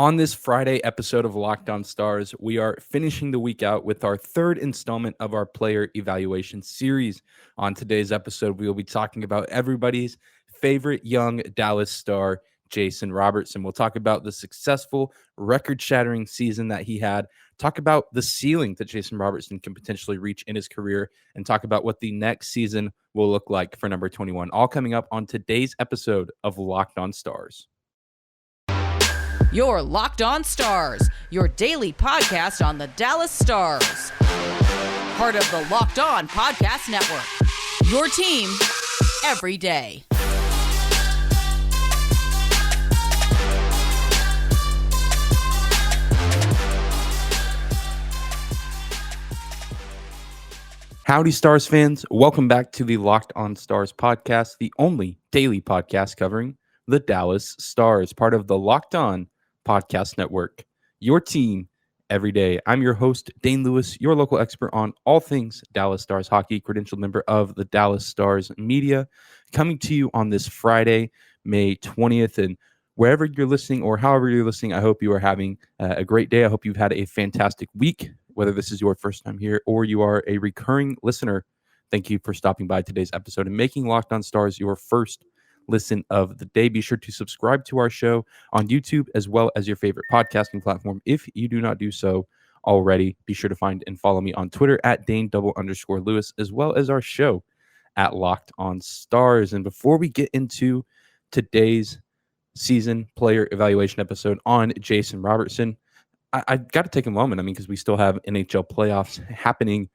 On this Friday episode of Locked On Stars, we are finishing the week out with our third installment of our player evaluation series. On today's episode, we will be talking about everybody's favorite young Dallas star, Jason Robertson. We'll talk about the successful, record-shattering season that he had, talk about the ceiling that Jason Robertson can potentially reach in his career, and talk about what the next season will look like for number 21. All coming up on today's episode of Locked On Stars. Your Locked On Stars, your daily podcast on the Dallas Stars. Part of the Locked On Podcast Network. Your team every day. Howdy, Stars fans. Welcome back to the Locked On Stars podcast, the only daily podcast covering the Dallas Stars, part of the Locked On Podcast Network, your team every day. I'm your host, Dane Lewis, your local expert on all things Dallas Stars hockey, credentialed member of the Dallas Stars media, coming to you on this Friday, May 20th. And wherever you're listening or however you're listening, I hope you are having a great day. I hope you've had a fantastic week, whether this is your first time here or you are a recurring listener. Thank you for stopping by today's episode and making Locked On Stars your first listen of the day. Be sure to subscribe to our show on YouTube as well as your favorite podcasting platform. If you do not do so already, be sure to find and follow me on Twitter at Dane_Lewis, as well as our show at Locked On Stars. And before we get into today's season player evaluation episode on Jason Robertson, I got to take a moment. Because we still have NHL playoffs happening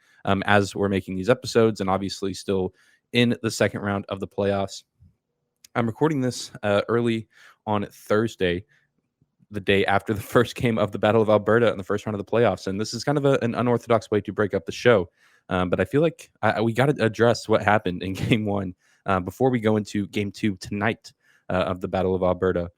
as we're making these episodes, and obviously still in the second round of the playoffs. I'm recording this early on Thursday, the day after the first game of the Battle of Alberta in the first round of the playoffs. And this is kind of an unorthodox way to break up the show. But I feel like we got to address what happened in game one before we go into game two tonight of the Battle of Alberta.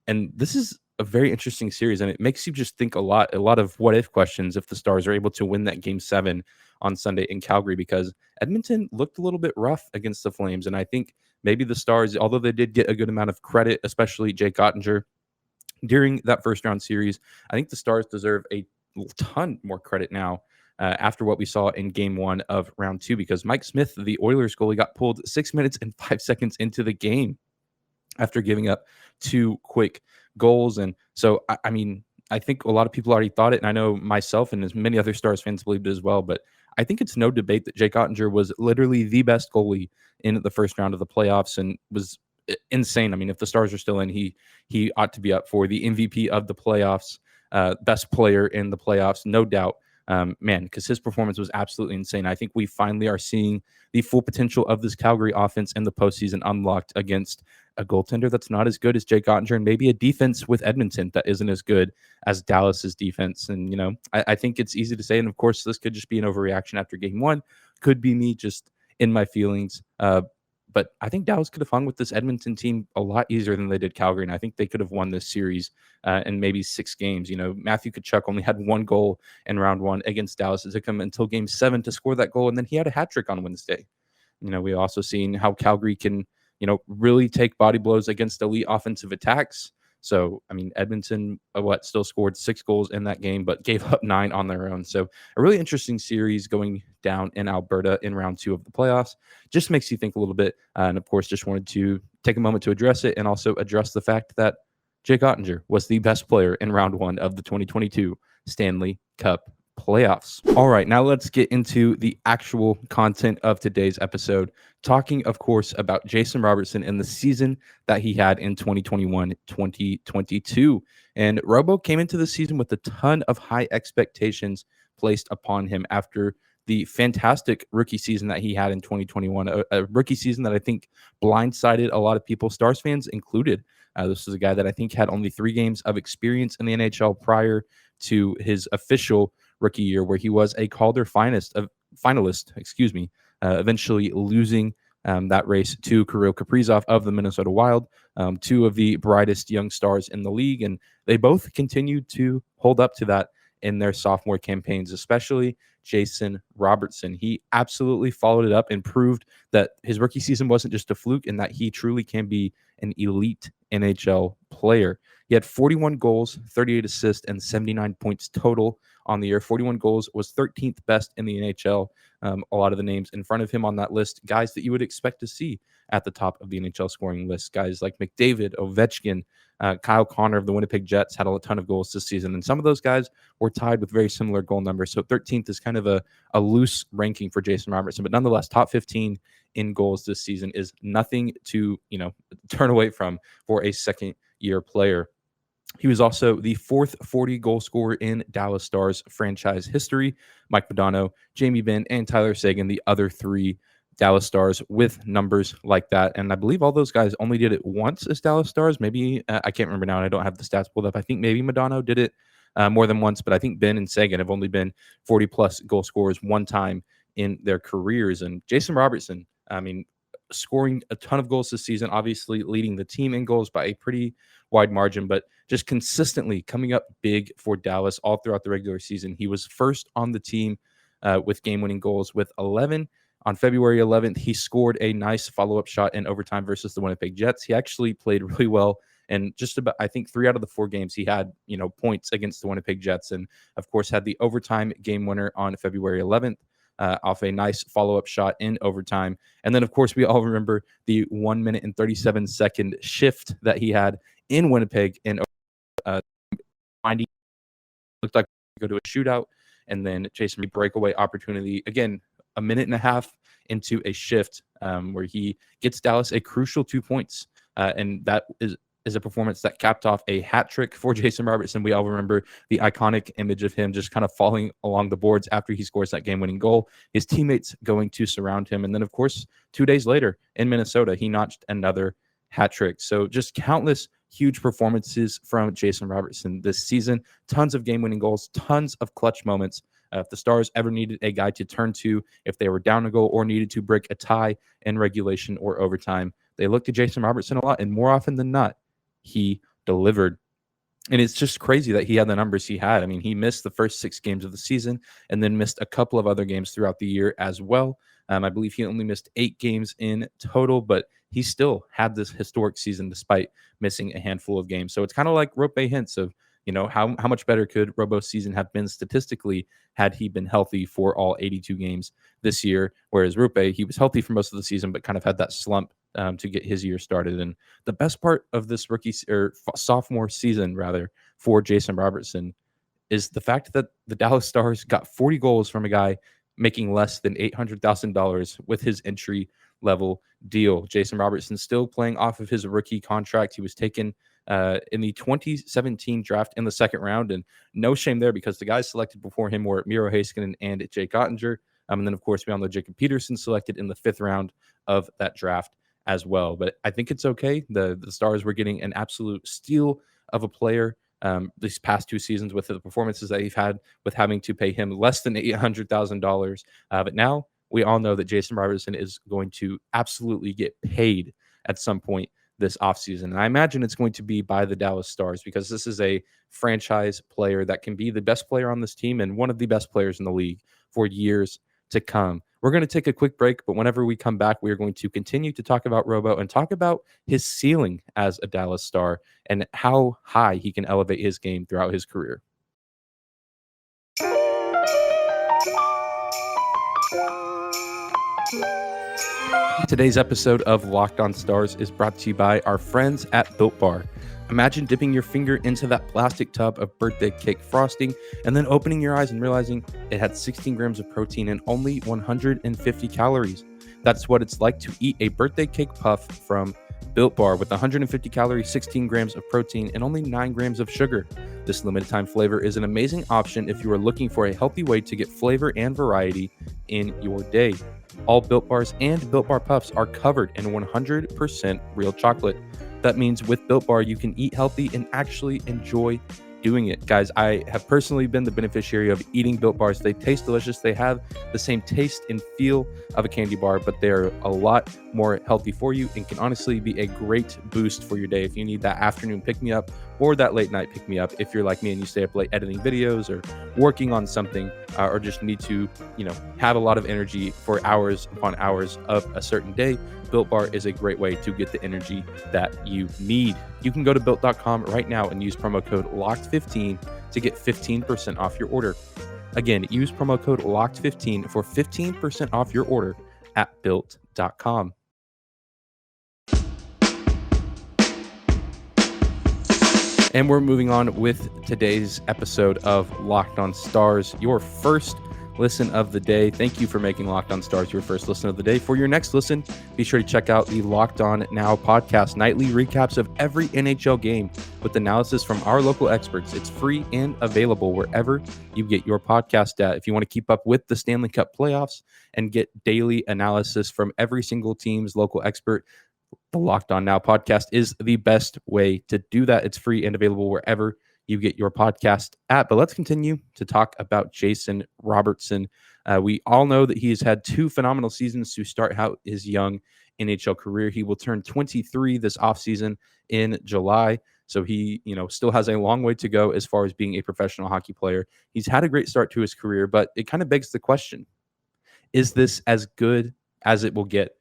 And this is a very interesting series, and it makes you just think a lot of what-if questions if the Stars are able to win that game 7 on Sunday in Calgary, because Edmonton looked a little bit rough against the Flames, and I think maybe the Stars, although they did get a good amount of credit, especially Jake Oettinger, during that first-round series, I think the Stars deserve a ton more credit now after what we saw in game 1 of round 2, because Mike Smith, the Oilers goalie, got pulled 6 minutes and 5 seconds into the game after giving up 2 quick goals. And so, I think a lot of people already thought it, and I know myself and as many other Stars fans believed it as well, but I think it's no debate that Jake Oettinger was literally the best goalie in the first round of the playoffs and was insane. If the Stars are still in, he ought to be up for the MVP of the playoffs, best player in the playoffs, no doubt. Because his performance was absolutely insane. I think we finally are seeing the full potential of this Calgary offense in the postseason unlocked against a goaltender that's not as good as Jake Oettinger, and maybe a defense with Edmonton that isn't as good as Dallas's defense. And, I think it's easy to say, and of course, this could just be an overreaction after game 1. Could be me just in my feelings. But I think Dallas could have hung with this Edmonton team a lot easier than they did Calgary, and I think they could have won this series in maybe 6 games. Matthew Tkachuk only had 1 goal in round 1 against Dallas. It took him until game 7 to score that goal, and then he had a hat trick on Wednesday. We also seen how Calgary can, really take body blows against elite offensive attacks. So, Edmonton, still scored 6 goals in that game, but gave up 9 on their own. So, a really interesting series going down in Alberta in round 2 of the playoffs. Just makes you think a little bit. And, of course, just wanted to take a moment to address it and also address the fact that Jake Oettinger was the best player in round 1 of the 2022 Stanley Cup playoffs. All right, now let's get into the actual content of today's episode, talking, of course, about Jason Robertson and the season that he had in 2021-2022. And Robo came into the season with a ton of high expectations placed upon him after the fantastic rookie season that he had in 2021, a rookie season that I think blindsided a lot of people, Stars fans included. This was a guy that I think had only 3 games of experience in the NHL prior to his official rookie year, where he was a Calder finalist, eventually losing that race to Kirill Kaprizov of the Minnesota Wild, 2 of the brightest young stars in the league, and they both continued to hold up to that in their sophomore campaigns, especially Jason Robertson. He absolutely followed it up and proved that his rookie season wasn't just a fluke and that he truly can be an elite NHL player. He had 41 goals, 38 assists, and 79 points total on the year. 41 goals, was 13th best in the NHL. A lot of the names in front of him on that list, guys that you would expect to see at the top of the NHL scoring list. Guys like McDavid, Ovechkin, Kyle Connor of the Winnipeg Jets had a ton of goals this season. And some of those guys were tied with very similar goal numbers. So 13th is kind of a loose ranking for Jason Robertson. But nonetheless, top 15 in goals this season is nothing to, turn away from for a second-year player. He was also the fourth 40-goal scorer in Dallas Stars franchise history. Mike Modano, Jamie Benn, and Tyler Seguin, the other three Dallas Stars with numbers like that. And I believe all those guys only did it once as Dallas Stars. Maybe, I can't remember now, and I don't have the stats pulled up. I think maybe Modano did it more than once, but I think Ben and Seguin have only been 40-plus goal scorers one time in their careers. And Jason Robertson, scoring a ton of goals this season, obviously leading the team in goals by a pretty wide margin, but just consistently coming up big for Dallas all throughout the regular season. He was first on the team with game-winning goals with 11. On February 11th, he scored a nice follow-up shot in overtime versus the Winnipeg Jets. He actually played really well, and just about, I think, 3 out of the 4 games he had, points against the Winnipeg Jets, and of course had the overtime game winner on February 11th. Off a nice follow-up shot in overtime. And then, of course, we all remember the 1 minute and 37-second shift that he had in Winnipeg and finding looked like go to a shootout, and then chasing a breakaway opportunity. Again, a minute and a half into a shift where he gets Dallas a crucial 2 points. And that is a performance that capped off a hat trick for Jason Robertson. We all remember the iconic image of him just kind of falling along the boards after he scores that game-winning goal, his teammates going to surround him. And then, of course, 2 days later in Minnesota, he notched another hat trick. So just countless huge performances from Jason Robertson this season, tons of game-winning goals, tons of clutch moments. If the Stars ever needed a guy to turn to, if they were down a goal or needed to break a tie in regulation or overtime, they looked to Jason Robertson a lot, and more often than not, he delivered. And it's just crazy that he had the numbers he had. He missed the first 6 games of the season and then missed a couple of other games throughout the year as well. I believe he only missed 8 games in total, but he still had this historic season despite missing a handful of games. So it's kind of like Rope hints of, how much better could Robo's season have been statistically had he been healthy for all 82 games this year, whereas Rope, he was healthy for most of the season, but kind of had that slump to get his year started. And the best part of this sophomore season, rather, for Jason Robertson is the fact that the Dallas Stars got 40 goals from a guy making less than $800,000 with his entry level deal. Jason Robertson still playing off of his rookie contract. He was taken in the 2017 draft in the second round, and no shame there because the guys selected before him were Miro Heiskanen and Jake Ottinger. And then, of course, we all know Jacob Peterson selected in the 5th round of that draft as well. But I think it's okay. The Stars were getting an absolute steal of a player these past 2 seasons with the performances that he's had, with having to pay him less than $800,000. But now we all know that Jason Robertson is going to absolutely get paid at some point this offseason. And I imagine it's going to be by the Dallas Stars because this is a franchise player that can be the best player on this team and one of the best players in the league for years to come. We're going to take a quick break, but whenever we come back, we are going to continue to talk about Robo and talk about his ceiling as a Dallas Star and how high he can elevate his game throughout his career. Today's episode of Locked On Stars is brought to you by our friends at Built Bar. Imagine dipping your finger into that plastic tub of birthday cake frosting and then opening your eyes and realizing it had 16 grams of protein and only 150 calories. That's what it's like to eat a birthday cake puff from Built Bar with 150 calories, 16 grams of protein, and only 9 grams of sugar. This limited time flavor is an amazing option if you are looking for a healthy way to get flavor and variety in your day. All Built Bars and Built Bar Puffs are covered in 100% real chocolate. That means with Built Bar, you can eat healthy and actually enjoy doing it. Guys, I have personally been the beneficiary of eating Built Bars. They taste delicious. They have the same taste and feel of a candy bar, but they're a lot more healthy for you and can honestly be a great boost for your day. If you need that afternoon pick-me-up or that late night pick me up if you're like me and you stay up late editing videos or working on something, or just need to, have a lot of energy for hours upon hours of a certain day. Built Bar is a great way to get the energy that you need. You can go to built.com right now and use promo code LOCKED15 to get 15% off your order. Again, use promo code LOCKED15 for 15% off your order at built.com. And we're moving on with today's episode of Locked On Stars, your first listen of the day. Thank you for making Locked On Stars your first listen of the day. For your next listen, be sure to check out the Locked On Now podcast, nightly recaps of every NHL game with analysis from our local experts. It's free and available wherever you get your podcast at. If you want to keep up with the Stanley Cup playoffs and get daily analysis from every single team's local expert, the Locked On Now podcast is the best way to do that. It's free and available wherever you get your podcast at. But let's continue to talk about Jason Robertson. We all know that he has had two phenomenal seasons to start out his young NHL career. He will turn 23 this offseason in July. So he, still has a long way to go as far as being a professional hockey player. He's had a great start to his career, but it kind of begs the question, is this as good as it will get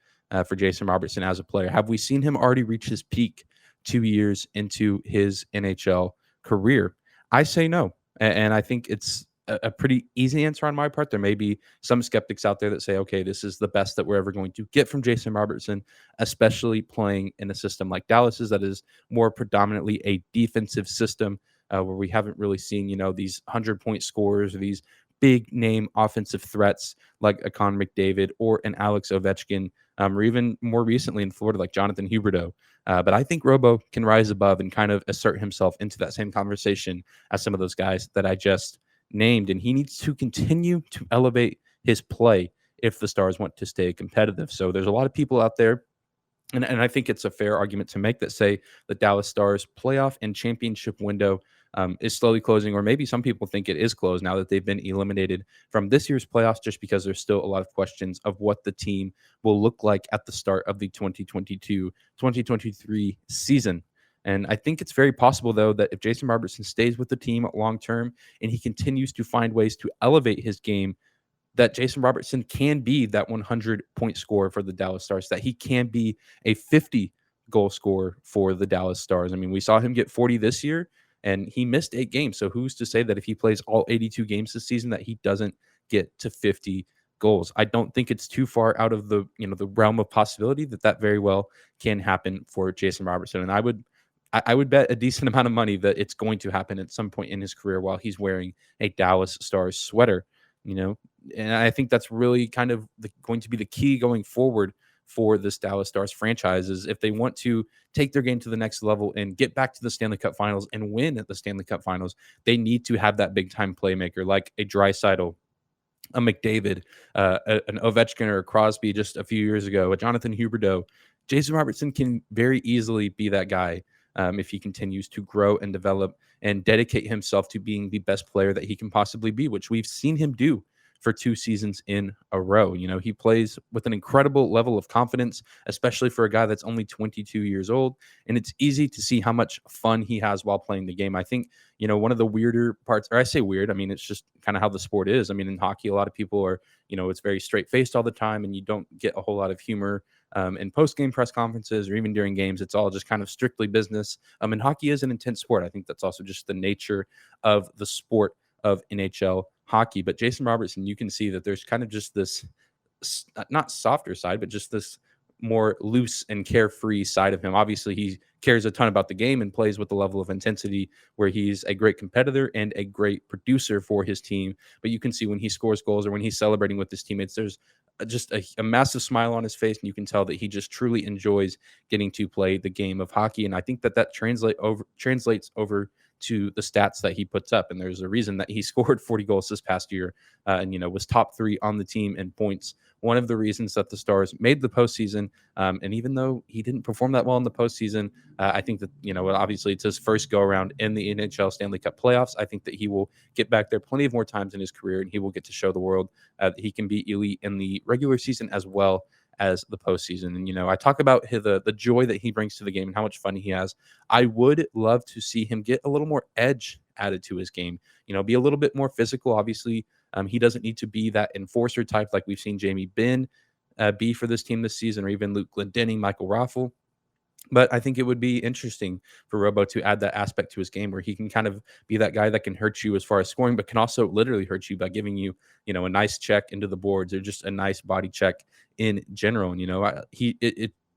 for Jason Robertson as a player? Have we seen him already reach his peak 2 years into his NHL career? I say no. And I think it's a pretty easy answer on my part. There may be some skeptics out there that say, okay, this is the best that we're ever going to get from Jason Robertson, especially playing in a system like Dallas's that is more predominantly a defensive system, where we haven't really seen, these 100-point scorers or these big name offensive threats like a Connor McDavid or an Alex Ovechkin, or even more recently in Florida, like Jonathan Huberdeau. But I think Robo can rise above and kind of assert himself into that same conversation as some of those guys that I just named. And he needs to continue to elevate his play if the Stars want to stay competitive. So there's a lot of people out there, and I think it's a fair argument to make, that say the Dallas Stars playoff and championship window is slowly closing, or maybe some people think it is closed now that they've been eliminated from this year's playoffs, just because there's still a lot of questions of what the team will look like at the start of the 2022-2023 season. And I think it's very possible, though, that if Jason Robertson stays with the team long term and he continues to find ways to elevate his game, that Jason Robertson can be that 100-point scorer for the Dallas Stars, that he can be a 50-goal scorer for the Dallas Stars. I mean, we saw him get 40 this year, and he missed 8 games. So who's to say that if he plays all 82 games this season that he doesn't get to 50 goals? I don't think it's too far out of the realm of possibility that very well can happen for Jason Robertson. And I would bet a decent amount of money that it's going to happen at some point in his career while he's wearing a Dallas Stars sweater. And I think that's really kind of going to be the key going forward for this Dallas Stars franchise, is if they want to take their game to the next level and get back to the Stanley Cup Finals and win at the Stanley Cup Finals, they need to have that big-time playmaker like a Draisaitl, a McDavid, an Ovechkin or a Crosby just a few years ago, a Jonathan Huberdeau. Jason Robertson can very easily be that guy if he continues to grow and develop and dedicate himself to being the best player that he can possibly be, which we've seen him do for 2 seasons in a row. He plays with an incredible level of confidence, especially for a guy that's only 22 years old. And it's easy to see how much fun he has while playing the game. I think, one of the weirder parts, or I say weird, I mean, it's just kind of how the sport is. I mean, in hockey, a lot of people are, it's very straight-faced all the time, and you don't get a whole lot of humor in post-game press conferences or even during games. It's all just kind of strictly business. And hockey is an intense sport. I think that's also just the nature of the sport of NHL hockey. But Jason Robertson, you can see that there's kind of just this not softer side, but just this more loose and carefree side of him. Obviously, he cares a ton about the game and plays with a level of intensity where he's a great competitor and a great producer for his team. But you can see when he scores goals or when he's celebrating with his teammates, there's just a massive smile on his face, and you can tell that he just truly enjoys getting to play the game of hockey. And I think that translates over to the stats that he puts up. And there's a reason that he scored 40 goals this past year and was top 3 on the team in points. One of the reasons that the Stars made the postseason. And even though he didn't perform that well in the postseason, I think that, obviously it's his first go around in the NHL Stanley Cup playoffs. I think that he will get back there plenty of more times in his career, and he will get to show the world that he can be elite in the regular season as well as the postseason. And, I talk about the joy that he brings to the game and how much fun he has. I would love to see him get a little more edge added to his game, be a little bit more physical. Obviously, he doesn't need to be that enforcer type like we've seen Jamie Benn be for this team this season, or even Luke Glendening, Michael Raffle. But I think it would be interesting for Robo to add that aspect to his game where he can kind of be that guy that can hurt you as far as scoring, but can also literally hurt you by giving you, a nice check into the boards or just a nice body check in general. And,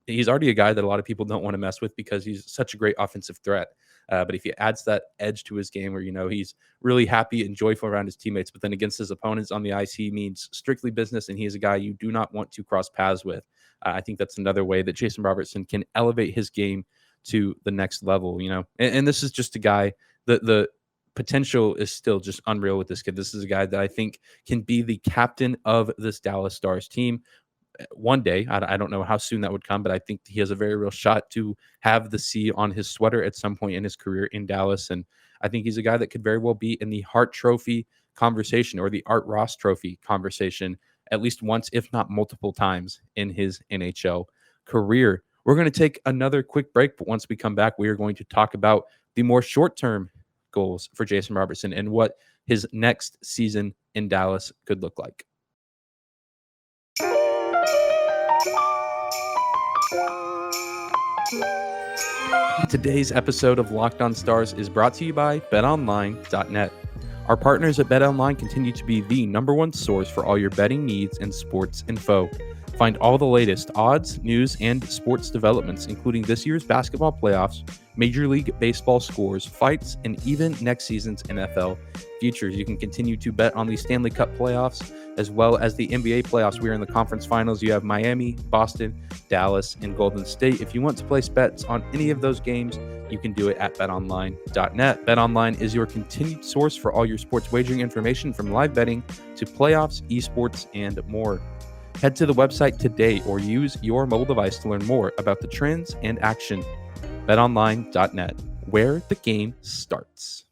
he's already a guy that a lot of people don't want to mess with because he's such a great offensive threat. But if he adds that edge to his game where, he's really happy and joyful around his teammates, but then against his opponents on the ice, he means strictly business, and he is a guy you do not want to cross paths with. I think that's another way that Jason Robertson can elevate his game to the next level, and this is just a guy that the potential is still just unreal with this kid. This is a guy that I think can be the captain of this Dallas Stars team one day. I don't know how soon that would come, but I think he has a very real shot to have the C on his sweater at some point in his career in Dallas. And I think he's a guy that could very well be in the Hart Trophy conversation or the Art Ross Trophy conversation at least once, if not multiple times in his NHL career. We're going to take another quick break, but once we come back, we are going to talk about the more short-term goals for Jason Robertson and what his next season in Dallas could look like. Today's episode of Locked On Stars is brought to you by BetOnline.net. Our partners at BetOnline continue to be the number one source for all your betting needs and sports info. Find all the latest odds, news, and sports developments, including this year's basketball playoffs, Major League Baseball scores, fights, and even next season's NFL futures. You can continue to bet on the Stanley Cup playoffs as well as the NBA playoffs. We are in the conference finals. You have Miami, Boston, Dallas, and Golden State. If you want to place bets on any of those games, you can do it at betonline.net. BetOnline is your continued source for all your sports wagering information, from live betting to playoffs, esports, and more. Head to the website today or use your mobile device to learn more about the trends and action. BetOnline.net, where the game starts.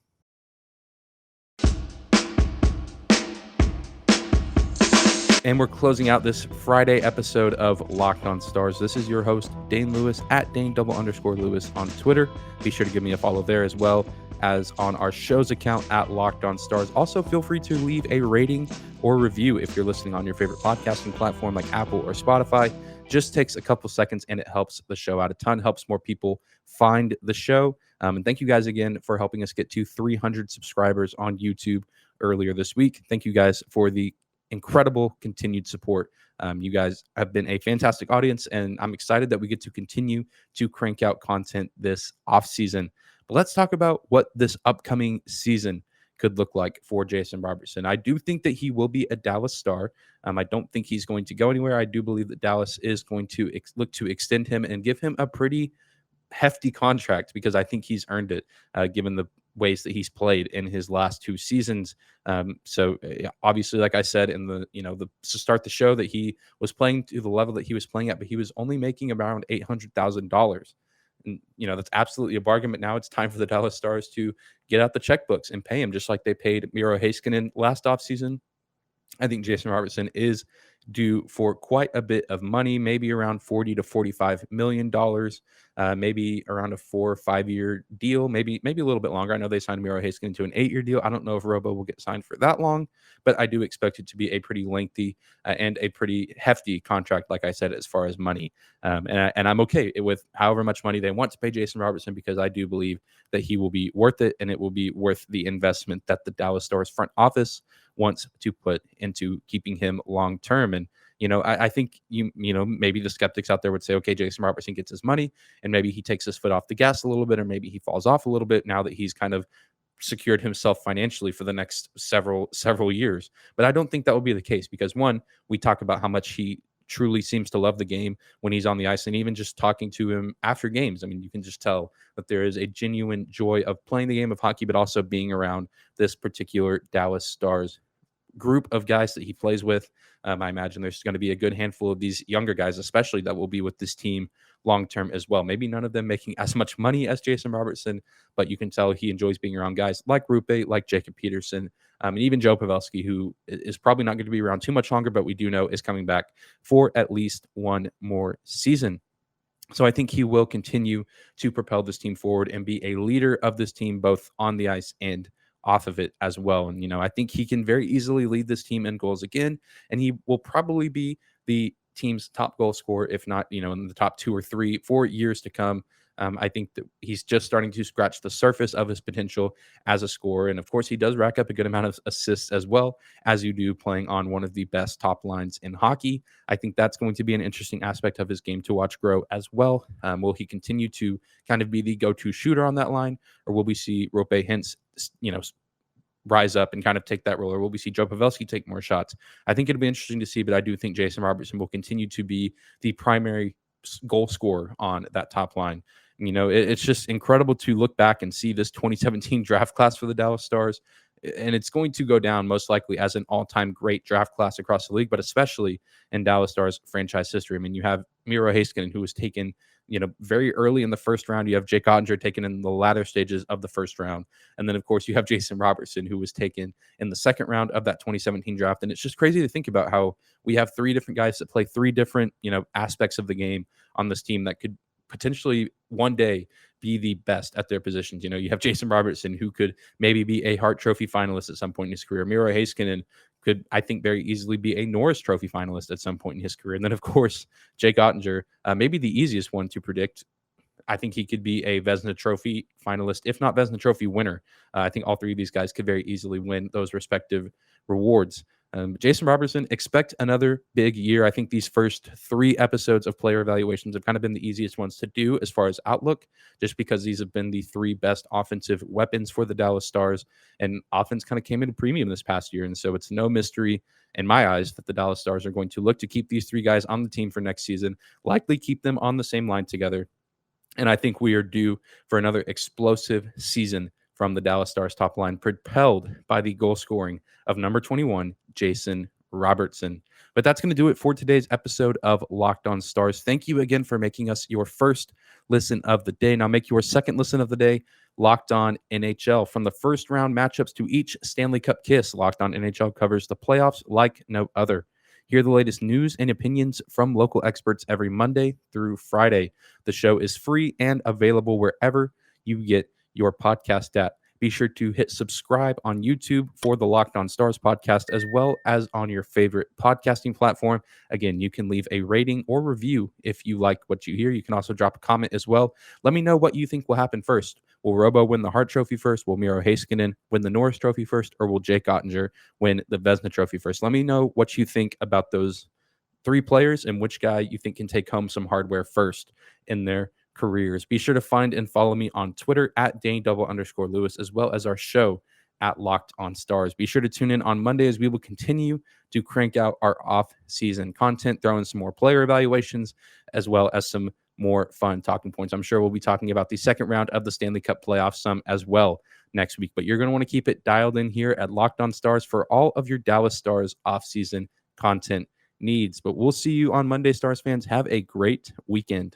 And we're closing out this Friday episode of Locked On Stars. This is your host, Dane Lewis, at Dane_Lewis on Twitter. Be sure to give me a follow there, as well as on our show's account at Locked On Stars. Also, feel free to leave a rating or review if you're listening on your favorite podcasting platform like Apple or Spotify. Just takes a couple seconds and it helps the show out a ton, helps more people find the show. And thank you guys again for helping us get to 300 subscribers on YouTube earlier this week. Thank you guys for the incredible continued support. You guys have been a fantastic audience, and I'm excited that we get to continue to crank out content this offseason. But let's talk about what this upcoming season could look like for Jason Robertson. I do think that he will be a Dallas Star. I don't think he's going to go anywhere. I do believe that Dallas is going to look to extend him and give him a pretty hefty contract, because I think he's earned it, given the ways that he's played in his last two seasons. So obviously, like I said in the to start the show, that he was playing to the level that he was playing at, but he was only making around $800,000. And that's absolutely a bargain. But now it's time for the Dallas Stars to get out the checkbooks and pay him, just like they paid Miro Heiskanen last offseason. I think Jason Robertson is due for quite a bit of money, maybe around $40 to $45 million, maybe around a 4 or 5 year deal, maybe a little bit longer. I know they signed Miro Heiskanen to an 8-year deal. I don't know if Robo will get signed for that long, but I do expect it to be a pretty lengthy and a pretty hefty contract, like I said, as far as money. And I'm okay with however much money they want to pay Jason Robertson, because I do believe that he will be worth it, and it will be worth the investment that the Dallas Stars front office wants to put into keeping him long term. And I think maybe the skeptics out there would say, okay, Jason Robertson gets his money and maybe he takes his foot off the gas a little bit, or maybe he falls off a little bit now that he's kind of secured himself financially for the next several years. But I don't think that will be the case, because one, we talk about how much he truly seems to love the game when he's on the ice, and even just talking to him after games, I mean, you can just tell that there is a genuine joy of playing the game of hockey, but also being around this particular Dallas Stars group of guys that he plays with. I imagine there's going to be a good handful of these younger guys, especially, that will be with this team long term as well. Maybe none of them making as much money as Jason Robertson, but you can tell he enjoys being around guys like Rupe, like Jacob Peterson, And even Joe Pavelski, who is probably not going to be around too much longer, but we do know is coming back for at least one more season. So I think he will continue to propel this team forward and be a leader of this team, both on the ice and off of it as well. And, I think he can very easily lead this team in goals again, and he will probably be the team's top goal scorer, if not, in the top 2 or 3 for years to come. I think that he's just starting to scratch the surface of his potential as a scorer. And of course, he does rack up a good amount of assists as well, as you do playing on one of the best top lines in hockey. I think that's going to be an interesting aspect of his game to watch grow as well. Will he continue to kind of be the go-to shooter on that line, or will we see Rope Hintz, rise up and kind of take that role, or will we see Joe Pavelski take more shots? I think it'll be interesting to see, but I do think Jason Robertson will continue to be the primary goal scorer on that top line. It's just incredible to look back and see this 2017 draft class for the Dallas Stars, and it's going to go down most likely as an all-time great draft class across the league, but especially in Dallas Stars franchise history. I mean, you have Miro Heiskanen, who was taken very early in the first round. You have Jake Ottinger taken in the latter stages of the first round. And then, of course, you have Jason Robertson, who was taken in the second round of that 2017 draft. And it's just crazy to think about how we have 3 different guys that play 3 different, aspects of the game on this team that could potentially one day be the best at their positions. You have Jason Robertson, who could maybe be a Hart Trophy finalist at some point in his career. Miro Heiskanen could, I think, very easily be a Norris Trophy finalist at some point in his career. And then, of course, Jake Ottinger, maybe the easiest one to predict. I think he could be a Vezina Trophy finalist, if not Vezina Trophy winner. I think all 3 of these guys could very easily win those respective rewards. Jason Robertson, expect another big year. I think these first 3 episodes of player evaluations have kind of been the easiest ones to do as far as outlook, just because these have been the 3 best offensive weapons for the Dallas Stars, and offense kind of came into premium this past year. And so it's no mystery in my eyes that the Dallas Stars are going to look to keep these 3 guys on the team for next season, likely keep them on the same line together. And I think we are due for another explosive season from the Dallas Stars top line, propelled by the goal scoring of number 21, Jason Robertson. But that's going to do it for today's episode of Locked On Stars. Thank you again for making us your first listen of the day. Now make your second listen of the day Locked On NHL. From the first round matchups to each Stanley Cup kiss, Locked On NHL covers the playoffs like no other. Hear the latest news and opinions from local experts every Monday through Friday. The show is free and available wherever you get your podcast at. Be sure to hit subscribe on YouTube for the Locked On Stars podcast, as well as on your favorite podcasting platform. Again, you can leave a rating or review if you like what you hear. You can also drop a comment as well. Let me know what you think will happen first. Will Robo win the Hart Trophy first? Will Miro Heiskanen win the Norris Trophy first? Or will Jake Ottinger win the Vezina Trophy first? Let me know what you think about those 3 players and which guy you think can take home some hardware first in their careers. Be sure to find and follow me on Twitter at Dane_Lewis, as well as our show at Locked On Stars. Be sure to tune in on Monday as we will continue to crank out our off-season content, throw in some more player evaluations, as well as some more fun talking points. I'm sure we'll be talking about the second round of the Stanley Cup playoffs some as well next week, but you're going to want to keep it dialed in here at Locked On Stars for all of your Dallas Stars off-season content needs. But we'll see you on Monday, Stars fans. Have a great weekend.